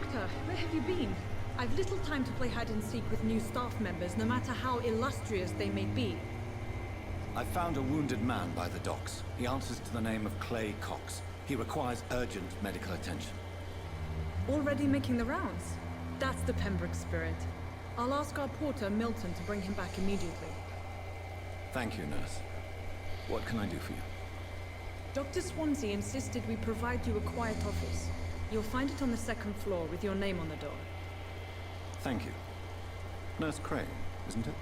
Doctor, where have you been? I've little time to play hide and seek with new staff members, no matter how illustrious they may be. I found a wounded man by the docks. He answers to the name of Clay Cox. He requires urgent medical attention. Already making the rounds? That's the Pembroke spirit. I'll ask our porter, Milton, to bring him back immediately. Thank you, nurse. What can I do for you? Dr. Swansea insisted we provide you a quiet office. You'll find it on the second floor with your name on the door. Thank you. Nurse Crane, isn't it?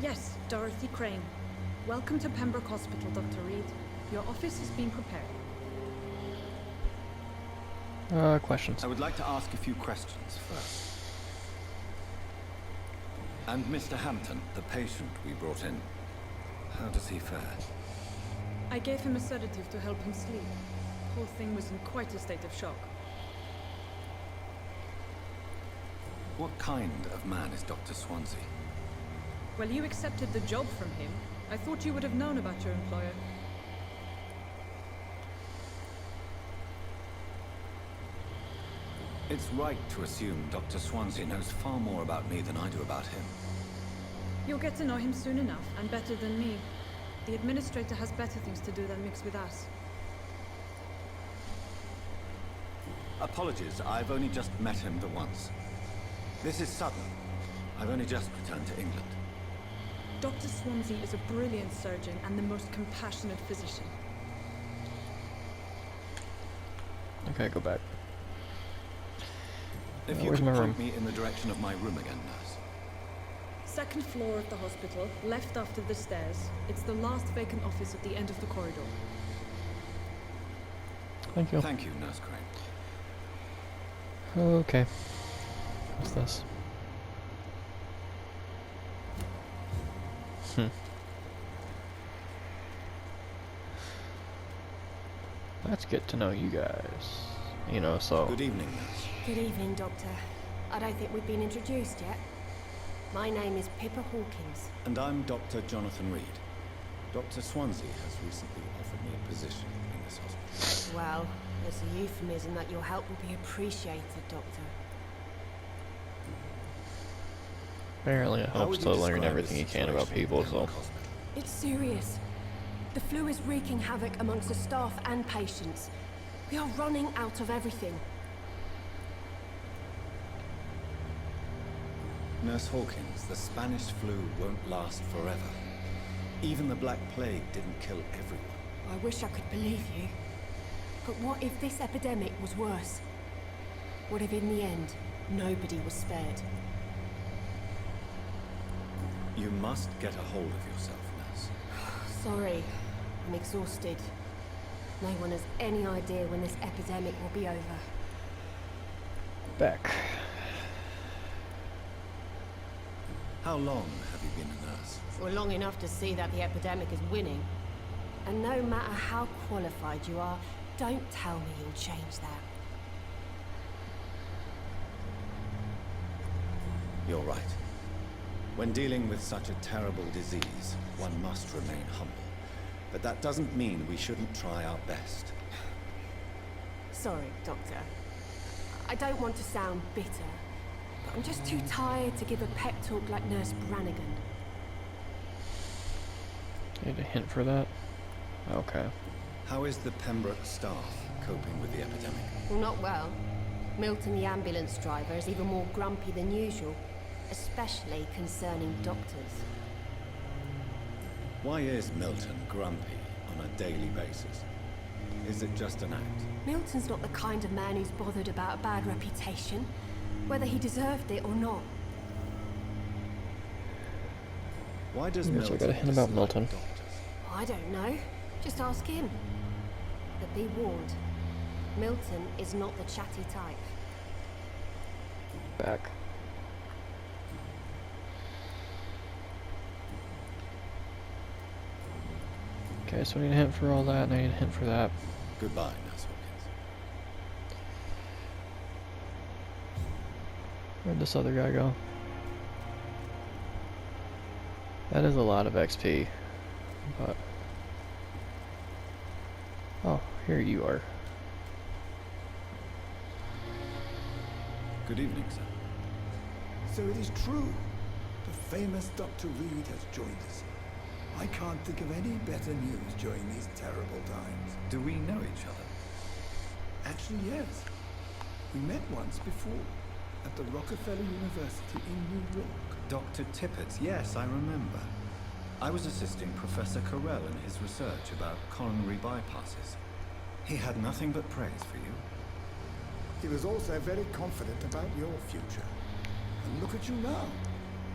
Yes, Dorothy Crane. Welcome to Pembroke Hospital, Dr. Reed. Your office has been prepared. Questions. I would like to ask a few questions first. And Mr. Hampton, the patient we brought in, how does he fare? I gave him a sedative to help him sleep. Poor thing was in quite a state of shock. What kind of man is Dr. Swansea? Well, you accepted the job from him. I thought you would have known about your employer. It's right to assume Dr. Swansea knows far more about me than I do about him. You'll get to know him soon enough, and better than me. The administrator has better things to do than mix with us. Apologies, I've only just met him the once. This is sudden. I've only just returned to England. Dr. Swansea is a brilliant surgeon and the most compassionate physician. Okay, go back. If you Where's could my room? point me in the direction of my room again, nurse. Second floor of the hospital, left after the stairs. It's the last vacant office at the end of the corridor. Thank you. Thank you, Nurse Crane. Okay. What's this? Let's get to know you guys. You know, so... Good evening, nurse. Good evening, Doctor. I don't think we've been introduced yet. My name is Pippa Hawkins. And I'm Dr. Jonathan Reed. Dr. Swansea has recently offered me a position in this hospital. Well, it's a euphemism that your help will be appreciated, Doctor. Apparently it How helps would to you learn describe everything the you can about situation people, in so... Pembroke Hospital? It's serious. The flu is wreaking havoc amongst the staff and patients. We are running out of everything. Nurse Hawkins, the Spanish flu won't last forever. Even the Black Plague didn't kill everyone. I wish I could believe you. But what if this epidemic was worse? What if in the end, nobody was spared? You must get a hold of yourself, nurse. Sorry, I'm exhausted. No one has any idea when this epidemic will be over. Back. How long have you been a nurse? For long enough to see that the epidemic is winning. And no matter how qualified you are, don't tell me you'll change that. You're right. When dealing with such a terrible disease, one must remain humble. But that doesn't mean we shouldn't try our best. Sorry, Doctor. I don't want to sound bitter, but I'm just too tired to give a pep talk like Nurse Brannigan. Need a hint for that? Okay. How is the Pembroke staff coping with the epidemic? Well, not well. Milton, the ambulance driver, is even more grumpy than usual, especially concerning doctors. Why is Milton grumpy on a daily basis? Is it just an act? Milton's not the kind of man who's bothered about a bad reputation, whether he deserved it or not. Why does Yes, I Milton got a hint about dislike Milton. doctors? I don't know. Just ask him. But be warned, Milton is not the chatty type. Back. Okay, so I need a hint for all that, and I need a hint for that. Goodbye, Nurse Hawkins. Where'd this other guy go? That is a lot of XP, but... Oh, here you are. Good evening, sir. So it is true. The famous Dr. Reed has joined us. I can't think of any better news during these terrible times. Do we know each other? Actually, yes. We met once before, at the Rockefeller University in New York. Dr. Tippett, yes, I remember. I was assisting Professor Carell in his research about coronary bypasses. He had nothing but praise for you. He was also very confident about your future. And look at you now.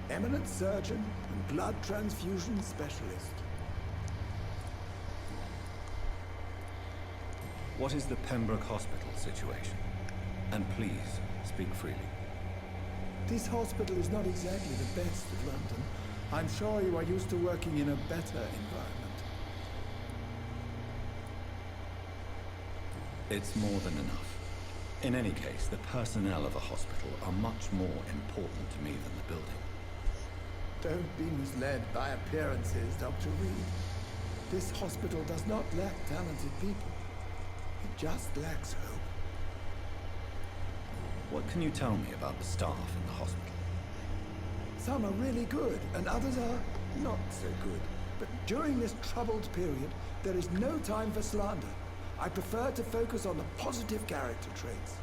Eminent surgeon and blood transfusion specialist. What is the Pembroke Hospital situation? And please, speak freely. This hospital is not exactly the best of London. I'm sure you are used to working in a better environment. It's more than enough. In any case, the personnel of a hospital are much more important to me than the building. Don't be misled by appearances, Dr. Reed. This hospital does not lack talented people. It just lacks hope. What can you tell me about the staff in the hospital? Some are really good, and others are not so good. But during this troubled period, there is no time for slander. I prefer to focus on the positive character traits.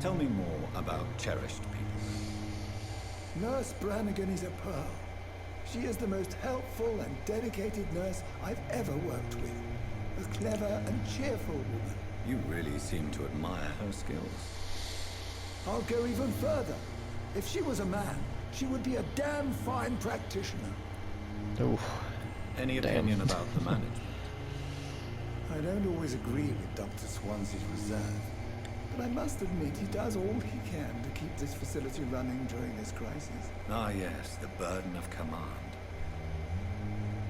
Tell me more about cherished people. Nurse Brannigan is a pearl. She is the most helpful and dedicated nurse I've ever worked with. A clever and cheerful woman. You really seem to admire her skills. I'll go even further. If she was a man, she would be a damn fine practitioner. Oof. Any Damn. opinion about the management? I don't always agree with Dr. Swansea's reserve, but I must admit he does all he can to keep this facility running during this crisis. Ah yes, the burden of command.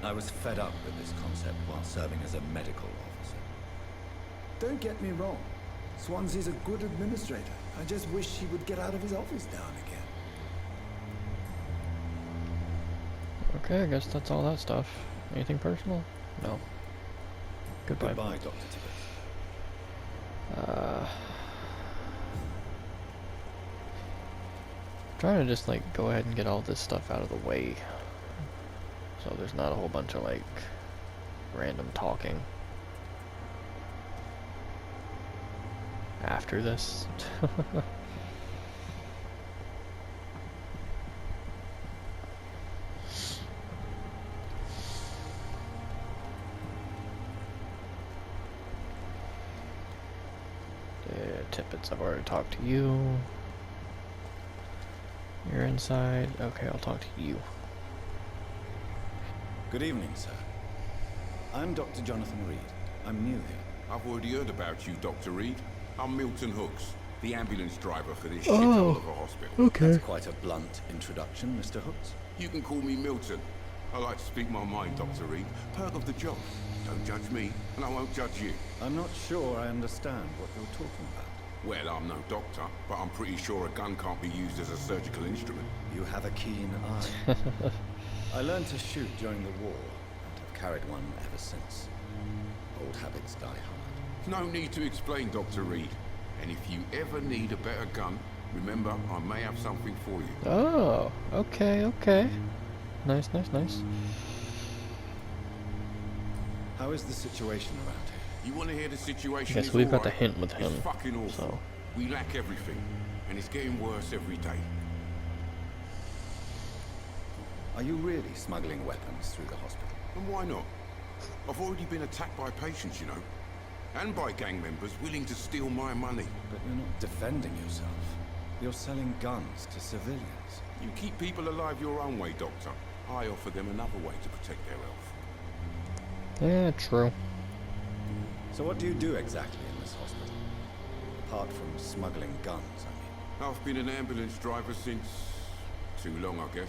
I was fed up with this concept while serving as a medical officer. Don't get me wrong. Swansea's a good administrator. I just wish he would get out of his office now and again. Okay, I guess that's all that stuff. Anything personal? No. Goodbye. Goodbye, Dr. Tippett. Trying to just like go ahead and get all this stuff out of the way, so there's not a whole bunch of like random talking after this. Tippets, I've already talked to you. You're inside. Okay, I'll talk to you. Good evening, sir. I'm Dr. Jonathan Reed. I'm new here. I've already heard about you, Dr. Reed. I'm Milton Hooks, the ambulance driver for this shithole of a hospital. Okay. That's quite a blunt introduction, Mr. Hooks. You can call me Milton. I like to speak my mind, Dr. Reed. Perk of the job. Don't judge me, and I won't judge you. I'm not sure I understand what you're talking about. Well, I'm no doctor, but I'm pretty sure a gun can't be used as a surgical instrument. You have a keen eye. I learned to shoot during the war, and have carried one ever since. Old habits die hard. No need to explain, Dr. Reed. And if you ever need a better gun, remember, I may have something for you. Oh, okay, okay. Nice, nice, nice. How is the situation around here? You want to hear the situation Yes, is we've all got the right. hint with him. It's fucking awful. So. We lack everything, and it's getting worse every day. Are you really smuggling weapons through the hospital? And why not? I've already been attacked by patients, you know. And by gang members willing to steal my money. But you're not defending yourself. You're selling guns to civilians. You keep people alive your own way, Doctor. I offer them another way to protect their health. Yeah, true. So what do you do exactly in this hospital? Apart from smuggling guns, I mean. I've been an ambulance driver since... too long, I guess.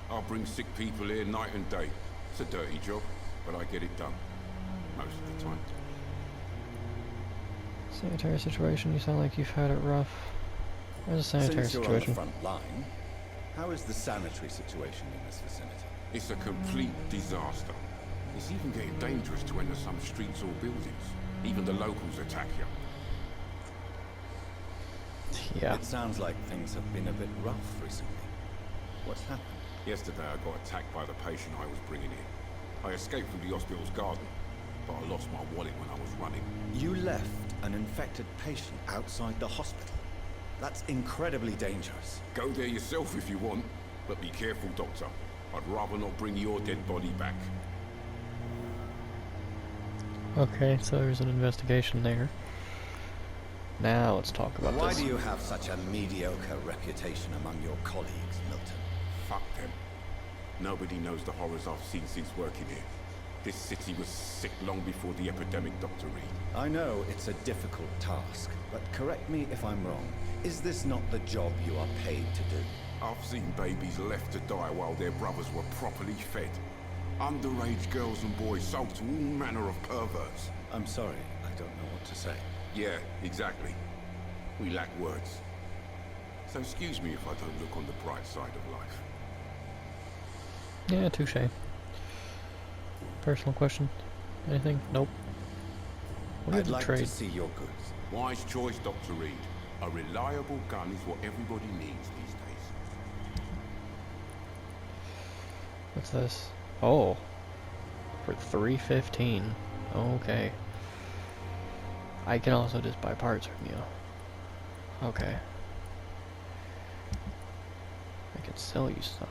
I'll bring sick people here night and day. It's a dirty job, but I get it done. Most of the time. Sanitary situation, you sound like you've had it rough. There's a sanitary Since you're situation. on the front line, how is the sanitary situation in this vicinity? It's a complete disaster. It's even getting dangerous to enter some streets or buildings. Even the locals attack you. Yeah. It sounds like things have been a bit rough recently. What's happened? Yesterday I got attacked by the patient I was bringing in. I escaped from the hospital's garden, but I lost my wallet when I was running. You left an infected patient outside the hospital. That's incredibly dangerous. Go there yourself if you want, but be careful, Doctor. I'd rather not bring your dead body back. Okay, so there's an investigation there. Now let's talk about Why this. do you have such a mediocre reputation among your colleagues, Milton? Fuck them. Nobody knows the horrors I've seen since working here. This city was sick long before the epidemic, Dr. Reed. I know it's a difficult task, but correct me if I'm wrong. Is this not the job you are paid to do? I've seen babies left to die while their brothers were properly fed. Underage girls and boys sold to all manner of perverts. I'm sorry, I don't know what to say. Yeah, exactly. We lack words. So excuse me if I don't look on the bright side of life. Yeah, touche. Personal question? Anything? Nope. What do you I'd have like to trade? to see your goods. Wise choice, Dr. Reed. A reliable gun is what everybody needs these days. What's this? Oh. For 315. Okay. I can also just buy parts from you. Okay. I can sell you stuff.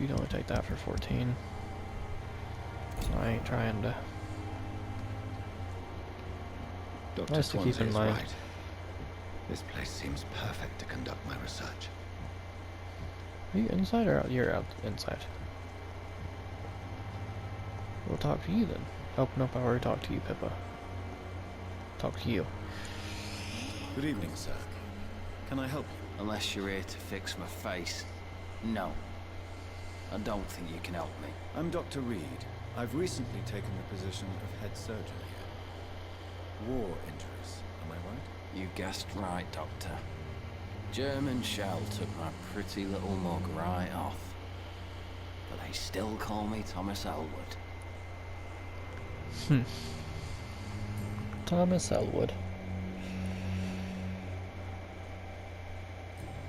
You'd only take that for 14. So I ain't trying to. Dr. Nice to keep in Swansea is mind. right. This place seems perfect to conduct my research. Are you inside or out? You're out inside. We'll talk to you then. Oh, nope, I already talked to you, Pippa. Talk to you. Good evening, sir. Can I help you? Unless you're here to fix my face. No. I don't think you can help me. I'm Dr. Reed. I've recently taken the position of head surgeon here. War injuries, am I right? You guessed right, Doctor. German shell took my pretty little mug right off. But they still call me Thomas Elwood. Thomas Elwood.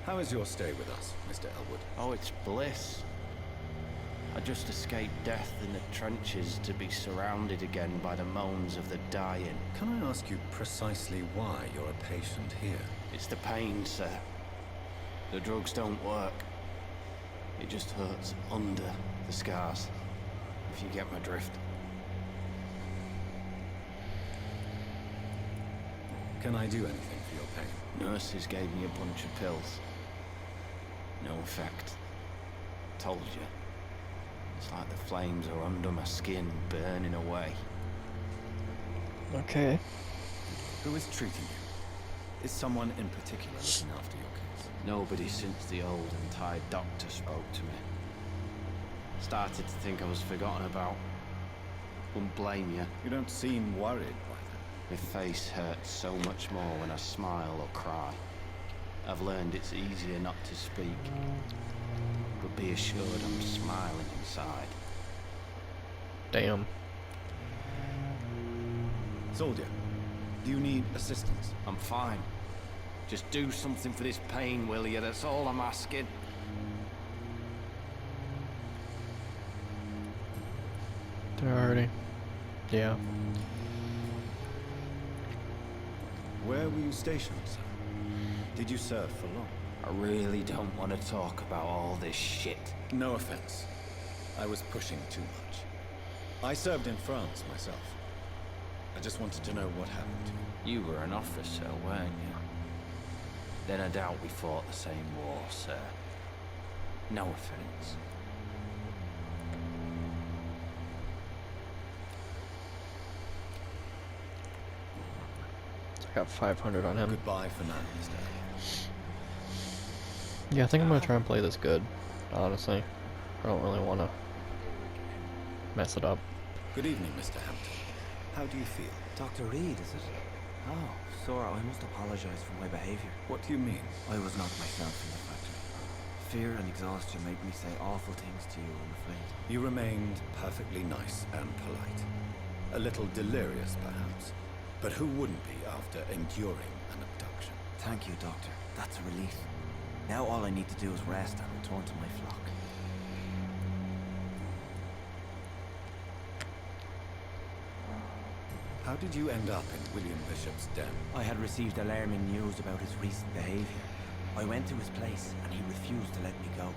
How is your stay with us, Mr. Elwood? Oh, it's bliss. I just escaped death in the trenches to be surrounded again by the moans of the dying. Can I ask you precisely why you're a patient here? It's the pain, sir. The drugs don't work. It just hurts under the scars, if you get my drift. Can I do anything for your pain? Nurses gave me a bunch of pills. No effect. Told you. It's like the flames are under my skin, burning away. Okay. Who is treating you? Is someone in particular looking after your case? Nobody since the old and tired doctor spoke to me. Started to think I was forgotten about. Wouldn't blame you. You don't seem worried by that. My face hurts so much more when I smile or cry. I've learned it's easier not to speak. But be assured I'm smiling inside. Damn. Soldier, do you need assistance? I'm fine. Just do something for this pain, will you? That's all I'm asking. Alrighty. Yeah. Where were you stationed, sir? Did you serve for long? I really don't want to talk about all this shit. No offense. I was pushing too much. I served in France myself. I just wanted to know what happened to you. You were an officer, weren't you? Then I doubt we fought the same war, sir. No offense. I got 500 on him. Goodbye for now, Mr. Elwood. Yeah, I think I'm gonna try and play this good. Honestly, I don't really want to mess it up. Good evening, Mr. Hampton. How do you feel? Dr. Reed, is it? Oh, sorry, I must apologize for my behavior. What do you mean? I was not myself in the factory. Fear and exhaustion make me say awful things to you, I'm afraid. You remained perfectly nice and polite. A little delirious, perhaps. But who wouldn't be after enduring an abduction? Thank you, Doctor. That's a relief. Now all I need to do is rest and return to my flock. How did you end up in William Bishop's den? I had received alarming news about his recent behavior. I went to his place and he refused to let me go.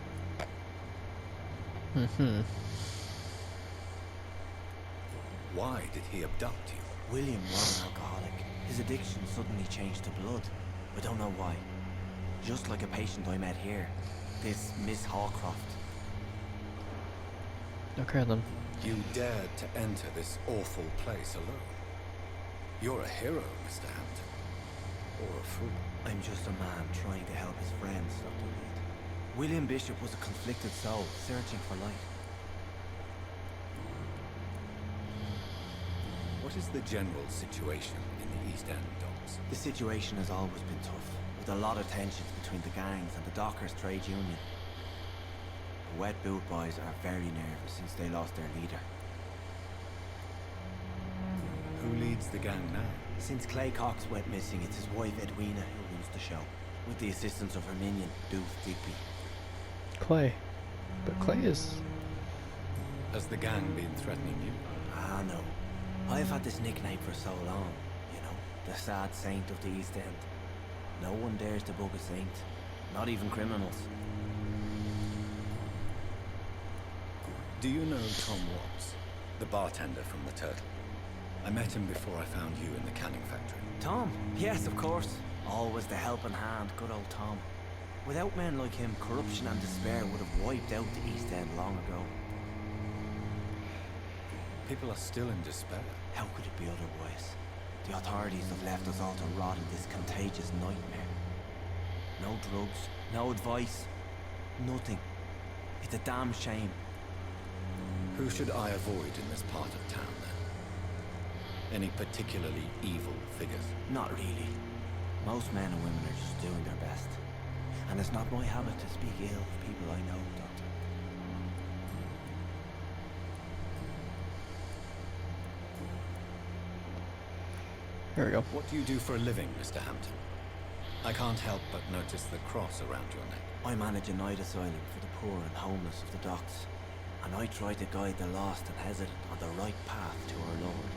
Why did he abduct you? William was an alcoholic. His addiction suddenly changed to blood. I don't know why. Just like a patient I met here. This Miss Hawcroft. Okay then. You dared to enter this awful place alone. You're a hero, Mr. Hampton. Or a fool. I'm just a man trying to help his friends, Dr. Reed. William Bishop was a conflicted soul, searching for light. What is the general situation in the East End, Docks? The situation has always been tough, with a lot of tensions between the gangs and the Dockers' trade union. The Wet Boot Boys are very nervous since they lost their leader. Who leads the gang now? Since Clay Cox went missing, it's his wife Edwina who runs the show, with the assistance of her minion, Doof Digby. Clay. But Clay is... Has the gang been threatening you? Ah, no. I've had this nickname for so long, you know, the sad saint of the East End. No one dares to bug a saint, not even criminals. Do you know Tom Watts, the bartender from the Turtle? I met him before I found you in the canning factory. Tom? Yes, of course. Always the helping hand, good old Tom. Without men like him, corruption and despair would have wiped out the East End long ago. People are still in despair. How could it be otherwise? The authorities have left us all to rot in this contagious nightmare. No drugs, no advice, nothing. It's a damn shame. Who should I avoid in this part of town, then? Any particularly evil figures? Not really. Most men and women are just doing their best. And it's not my habit to speak ill of people I know, Doctor. Here we go. What do you do for a living, Mr. Hampton? I can't help but notice the cross around your neck. I manage a night asylum for the poor and homeless of the docks. And I try to guide the lost and hesitant on the right path to our Lord.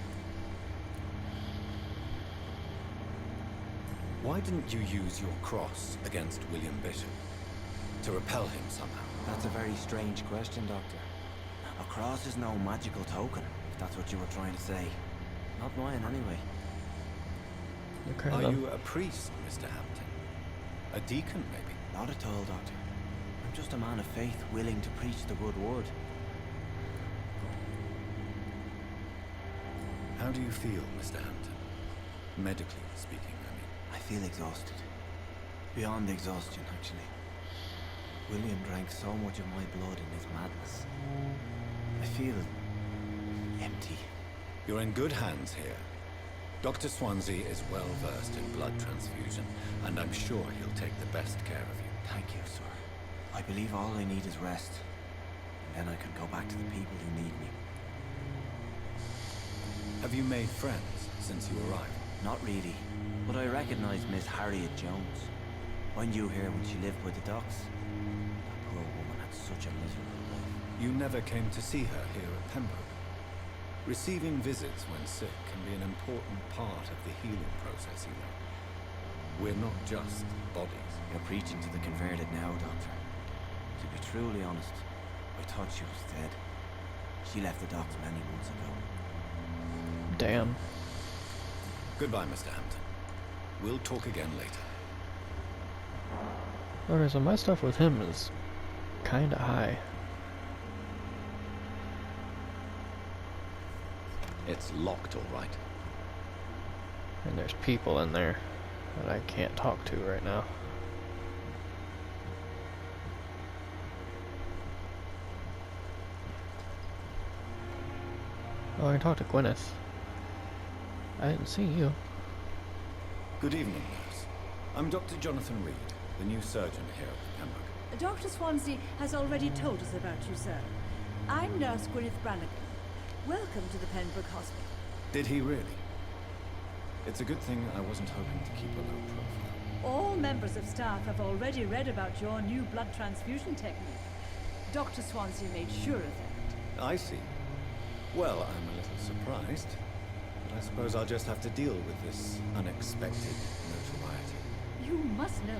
Why didn't you use your cross against William Bishop? To repel him somehow? That's a very strange question, Doctor. A cross is no magical token, if that's what you were trying to say. Not mine, anyway. Okay Are then. you a priest, Mr. Hampton? A deacon, maybe? Not at all, Doctor. I'm just a man of faith willing to preach the good word. How do you feel, Mr. Hampton? Medically speaking, I mean. I feel exhausted. Beyond exhaustion, actually. William drank so much of my blood in his madness. I feel empty. You're in good hands here. Dr. Swansea is well versed in blood transfusion, and I'm sure he'll take the best care of you. Thank you, sir. I believe all I need is rest. And then I can go back to the people who need me. Have you made friends since you arrived? Not really, but I recognize Miss Harriet Jones. I knew her when she lived by the docks. That poor woman had such a miserable life. You never came to see her here at Pembroke. Receiving visits when sick can be an important part of the healing process, you know. We're not just bodies. You're preaching to the converted now, Doctor. To be truly honest, I thought she was dead. She left the docks many months ago. Damn. Goodbye, Mr. Hampton. We'll talk again later. Okay, so my stuff with him is kinda high. It's locked, all right. And there's people in there that I can't talk to right now. Oh, I can talk to Gwyneth. I didn't see you. Good evening, nurse. I'm Dr. Jonathan Reed, the new surgeon here at Pembroke. Dr. Swansea has already told us about you, sir. I'm Nurse Gwyneth Brannigan. Welcome to the Pembroke Hospital. Did he really? It's a good thing I wasn't hoping to keep a low profile. All members of staff have already read about your new blood transfusion technique. Dr. Swansea made sure of that. I see. Well, I'm a little surprised. But I suppose I'll just have to deal with this unexpected notoriety. You must know,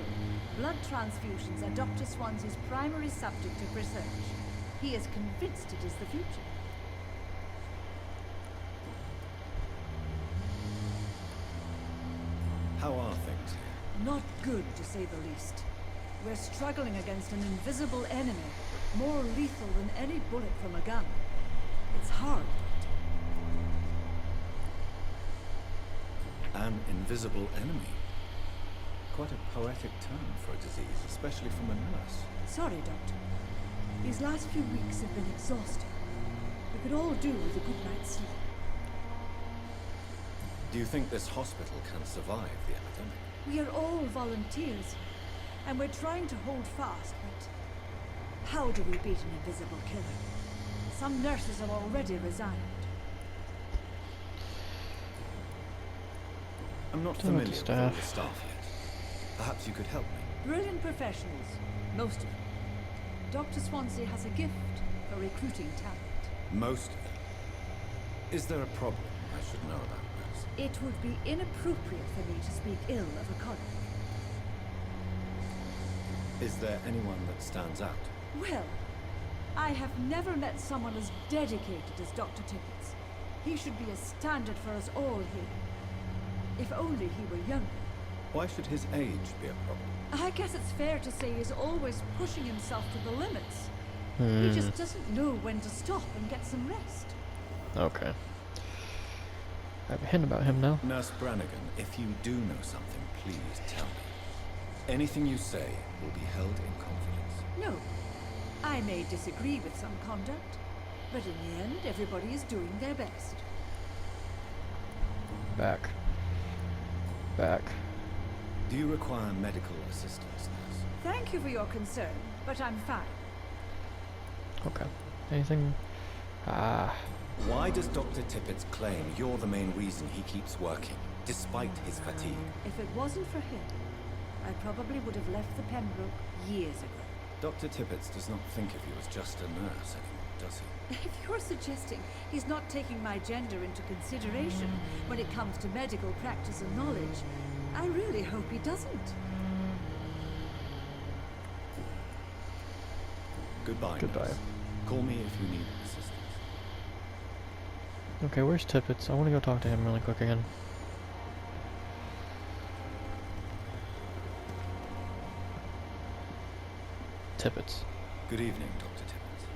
blood transfusions are Dr. Swansea's primary subject of research. He is convinced it is the future. How are things here? Not good, to say the least. We're struggling against an invisible enemy, more lethal than any bullet from a gun. It's hard. An invisible enemy? Quite a poetic term for a disease, especially from a nurse. Sorry, Doctor. These last few weeks have been exhausting. We could all do with a good night's sleep. Do you think this hospital can survive the epidemic? We are all volunteers here, and we're trying to hold fast, but how do we beat an invisible killer? Some nurses have already resigned. I'm not familiar with all the staff yet. Perhaps you could help me. Brilliant professionals, most of them. Dr. Swansea has a gift for recruiting talent. Most of them. Is there a problem I should know about this? It would be inappropriate for me to speak ill of a colleague. Is there anyone that stands out? Well, I have never met someone as dedicated as Dr. Tippets. He should be a standard for us all here. If only he were younger. Why should his age be a problem? I guess it's fair to say he's always pushing himself to the limits. He just doesn't know when to stop and get some rest. Okay. I have a hint about him now. Nurse Brannigan, if you do know something, please tell me. Anything you say will be held in confidence. No. I may disagree with some conduct, but in the end, everybody is doing their best. Back. Back. Do you require medical assistance, nurse? Thank you for your concern, but I'm fine. Okay. Anything? Why does Dr. Tippets claim you're the main reason he keeps working, despite his fatigue? If it wasn't for him, I probably would have left the Pembroke years ago. Dr. Tippets does not think of you as just a nurse anymore, does he? If you're suggesting he's not taking my gender into consideration when it comes to medical practice and knowledge, I really hope he doesn't. Goodbye. Goodbye. Nurse. Call me if you need assistance. Okay, where's Tippets? I want to go talk to him really quick again. Tippets. Good evening, Dr. Tippets.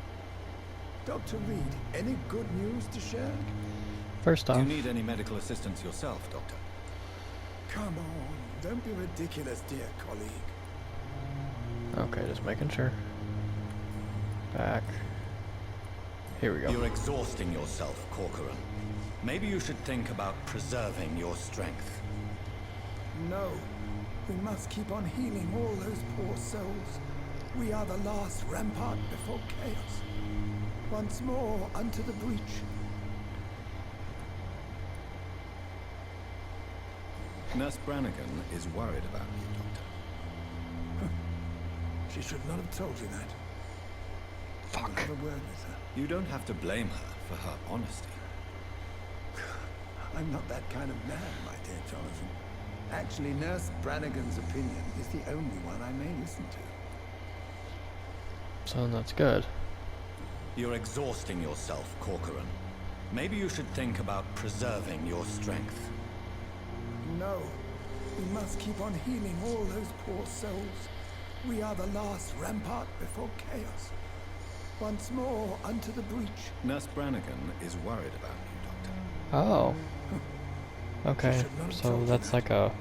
Dr. Reed, any good news to share? First Do off, you need any medical assistance yourself, Doctor? Come on, don't be ridiculous, dear colleague. okay, just making sure. Back. Here we go. You're exhausting yourself, Corcoran. Maybe you should think about preserving your strength. No, we must keep on healing all those poor souls. We are the last rampart before chaos. Once more unto the breach. Nurse Brannigan is worried about you, Doctor. She should not have told you that. Fuck. I'll have a word with her. You don't have to blame her for her honesty. I'm not that kind of man, my dear Jonathan. Actually, Nurse Brannigan's opinion is the only one I may listen to. So that's good. You're exhausting yourself, Corcoran. Maybe you should think about preserving your strength. No, we must keep on healing all those poor souls. We are the last rampart before chaos. Once more unto the breach. Nurse Brannigan is worried about you, Doctor. Oh. Okay, should not have so told you that's that. like a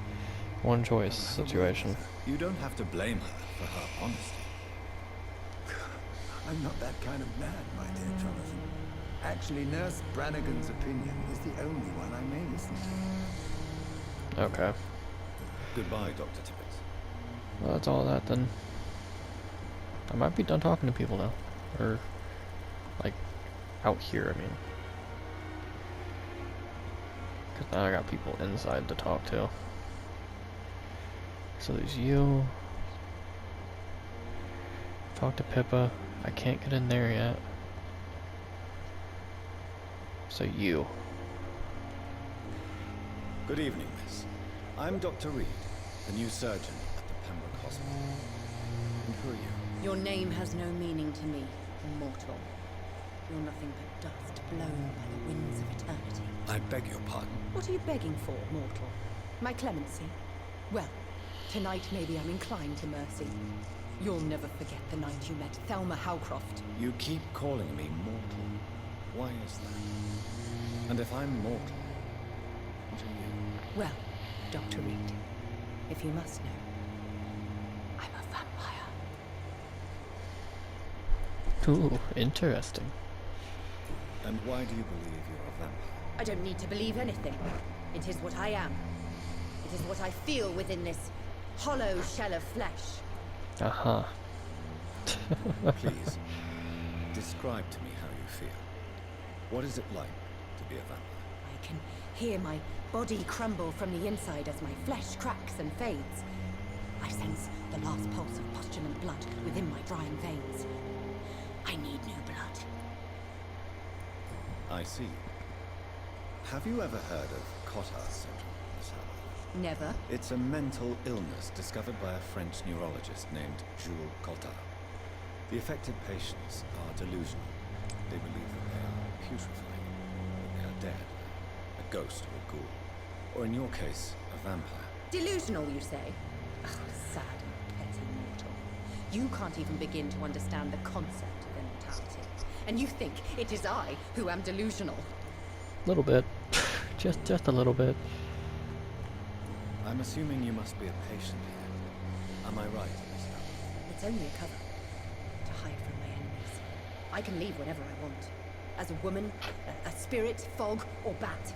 one choice situation. You don't have to blame her for her honesty. I'm not that kind of man, my dear Jonathan. Actually, Nurse Brannigan's opinion is the only one I may listen to. Okay. Goodbye, Dr. Tippets. Well, that's all of that then. I might be done talking to people now. Or, like, out here, I mean. Because now I got people inside to talk to. So there's you. Talk to Pippa. I can't get in there yet. So you. Good evening, miss. I'm Dr. Reed, the new surgeon at the Pembroke Hospital. And who are you? Your name has no meaning to me, mortal. You're nothing but dust blown by the winds of eternity. I beg your pardon. What are you begging for, mortal? My clemency? Well, tonight maybe I'm inclined to mercy. You'll never forget the night you met Thelma Howcroft. You keep calling me mortal. Why is that? And if I'm mortal, what are you? Well, Dr. Reed, if you must know, I'm a vampire. Ooh, interesting. And why do you believe you're a vampire? I don't need to believe anything. It is what I am. It is what I feel within this hollow shell of flesh. Uh-huh. Please, describe to me how you feel. What is it like to be a vampire? I can hear my body crumble from the inside as my flesh cracks and fades. I sense the last pulse of postulant blood within my drying veins. I need new blood. I see. Have you ever heard of Cotard syndrome, Miss Howard? Never. It's a mental illness discovered by a French neurologist named Jules Cotard. The affected patients are delusional. They believe that they are putrefied, that they are dead, a ghost or a ghoul, or in your case, a vampire. Delusional, you say? Oh, sad and petty mortal. You can't even begin to understand the concept of immortality. And you think it is I who am delusional. Little bit. just a little bit. I'm assuming you must be a patient here. Am I right, Miss Howard? It's only a cover. To hide from my enemies. I can leave whenever I want. As a woman, a spirit, fog, or bat.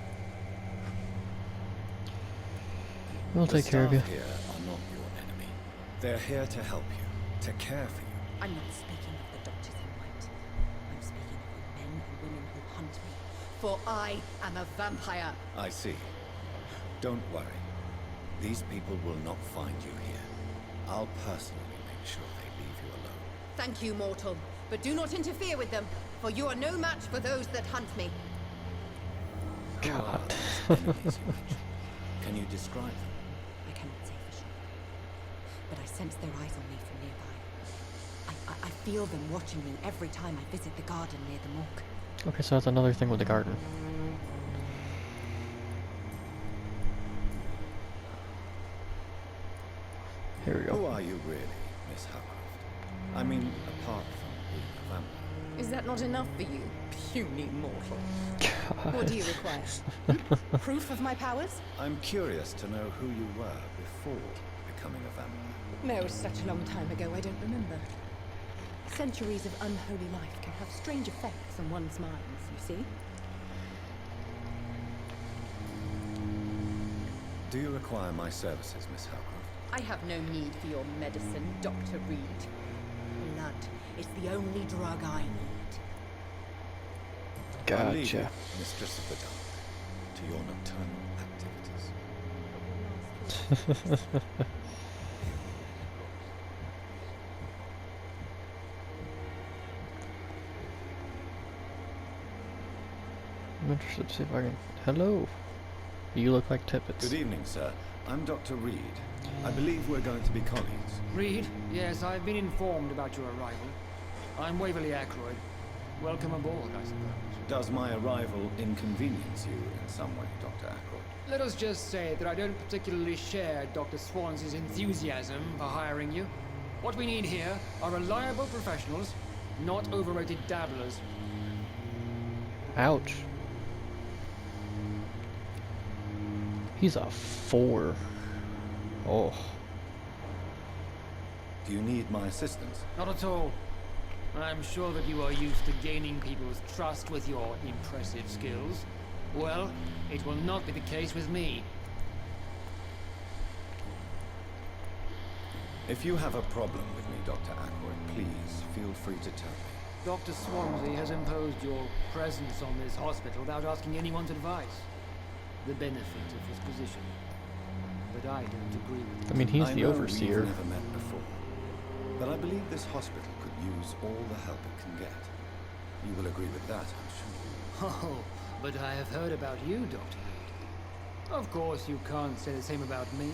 We'll take care of you. The staff here are not your enemy. They're here to help you, to care for you. I'm not speaking of the doctors in white. I'm speaking of the men and women who hunt me. For I am a vampire. I see. Don't worry. These people will not find you here. I'll personally make sure they leave you alone. Thank you, mortal. But do not interfere with them, for you are no match for those that hunt me. Who are these enemies you mentioned? Can you describe them? I cannot say for sure. But I sense their eyes on me from nearby. I feel them watching me every time I visit the garden near the morgue. Okay, so that's another thing with the garden. Here we Who go. are you really, Miss Howcroft? I mean, apart from being a vampire. Is that not enough for you, puny mortal? What do you require? Proof of my powers? I'm curious to know who you were before becoming a vampire. No, such a long time ago, I don't remember. Centuries of unholy life can have strange effects on one's minds, you see? Do you require my services, Miss Howcroft? I have no need for your medicine, Dr. Reed. Blood is the only drug I need. I'll leave you, Gotcha. Mistress of the Dark, to your nocturnal activities. I'm interested to see if I can... Hello. You look like Tippets. Good evening, sir. I'm Dr. Reed. I believe we're going to be colleagues. Reed? Yes, I've been informed about your arrival. I'm Waverly Ackroyd. Welcome aboard, I suppose. Does my arrival inconvenience you in some way, Dr. Ackroyd? Let us just say that I don't particularly share Dr. Swans's enthusiasm for hiring you. What we need here are reliable professionals, not overrated dabblers. Ouch. He's a 4. Oh. Do you need my assistance? Not at all. I'm sure that you are used to gaining people's trust with your impressive skills. Well, it will not be the case with me. If you have a problem with me, Dr. Ackroyd, please feel free to tell me. Dr. Swansea has imposed your presence on this hospital without asking anyone's advice. The benefit of his position. But I don't agree with it. I mean, he's I the know overseer. We've never met before, but I believe this hospital could use all the help it can get. You will agree with that, I'm sure. Oh, but I have heard about you, Dr. Reed. Of course, you can't say the same about me,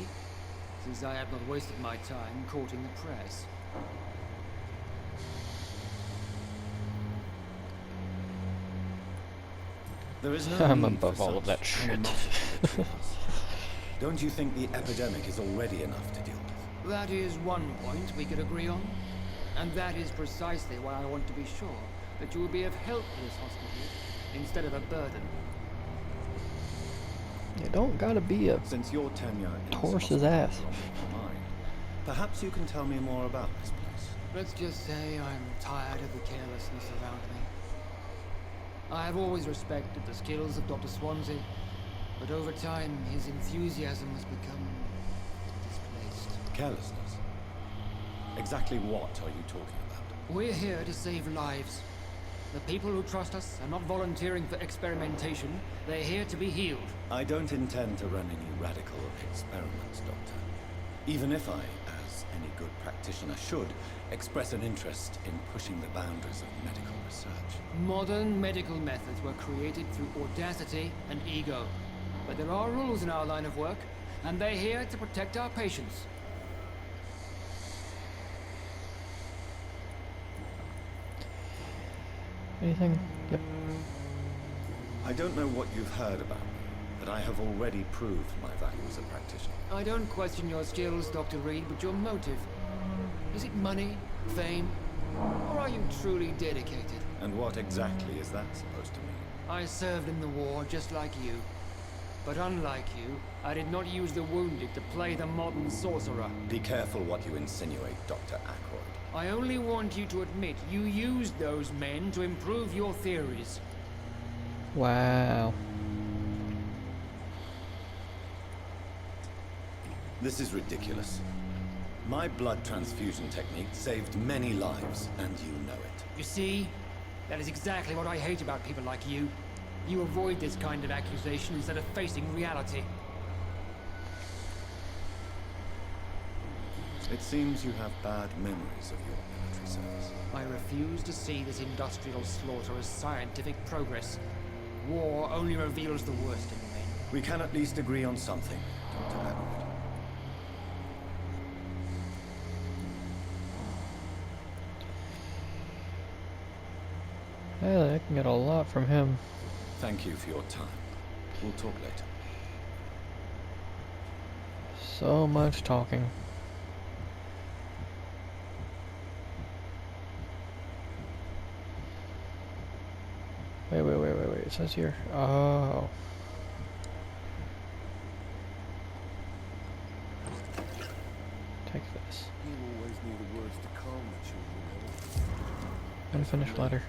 since I have not wasted my time courting the press. There is no I'm need above for all of that such shit. animosity between us. Don't you think the epidemic is already enough to deal with? That is one point we could agree on. And that is precisely why I want to be sure that you will be of help to this hospital instead of a burden. You don't gotta be a Since your tenure in this horse's hospital ass. is longer than mine, perhaps you can tell me more about this place. Let's just say I'm tired of the carelessness around me. I have always respected the skills of Dr. Swansea, but over time his enthusiasm has become displaced. Carelessness? Exactly what are you talking about? We're here to save lives. The people who trust us are not volunteering for experimentation. They're here to be healed. I don't intend to run any radical experiments, Doctor. Even if I, as any good practitioner should, express an interest in pushing the boundaries of medical research. Modern medical methods were created through audacity and ego. But there are rules in our line of work, and they're here to protect our patients. anything. Yep. I don't know what you've heard about me, but I have already proved my value as a practitioner. I don't question your skills, Dr. Reed, but your motive. Is it money, fame, or are you truly dedicated? And what exactly is that supposed to mean? I served in the war just like you. But unlike you, I did not use the wounded to play the modern sorcerer. Be careful what you insinuate, Dr. Ackroyd. I only want you to admit you used those men to improve your theories. Wow. This is ridiculous. My blood transfusion technique saved many lives, and you know it. You see? That is exactly what I hate about people like you. You avoid this kind of accusation instead of facing reality. It seems you have bad memories of your military service. I refuse to see this industrial slaughter as scientific progress. War only reveals the worst in men. We can at least agree on something, Dr. Ackroyd. Yeah, I can get a lot from him. Thank you for your time. We'll talk later. So much talking. Wait. It says here. Oh. Take this. You always knew the words to calm the children. Unfinished letter.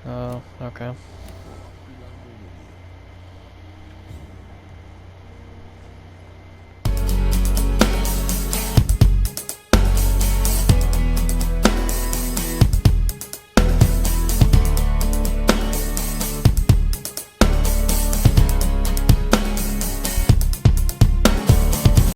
Oh, okay.